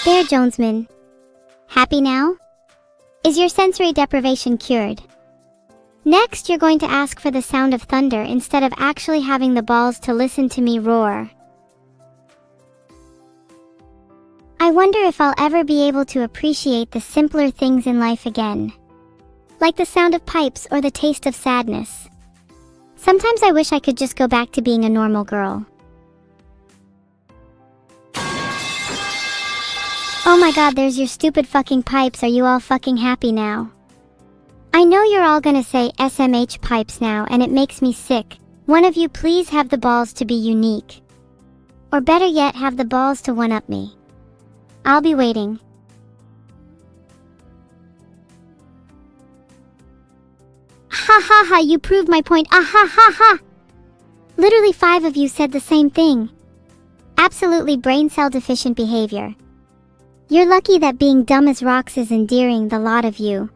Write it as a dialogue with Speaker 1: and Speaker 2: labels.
Speaker 1: There, Jonesman. Happy now? Is your sensory deprivation cured? Next, you're going to ask for the sound of thunder instead of actually having the balls to listen to me roar. I wonder if I'll ever be able to appreciate the simpler things in life again. Like the sound of pipes or the taste of sadness. Sometimes I wish I could just go back to being a normal girl. Oh my god, there's your stupid fucking pipes. Are you all fucking happy now? I know you're all gonna say SMH pipes now, and it makes me sick. One of you please have the balls to be unique. Or better yet, have the balls to one-up me. I'll be waiting. Ha ha ha, you proved my point. Ah ha ha ha! Literally 5 of you said the same thing. Absolutely brain cell deficient behavior. You're lucky that being dumb as rocks is endearing, the lot of you.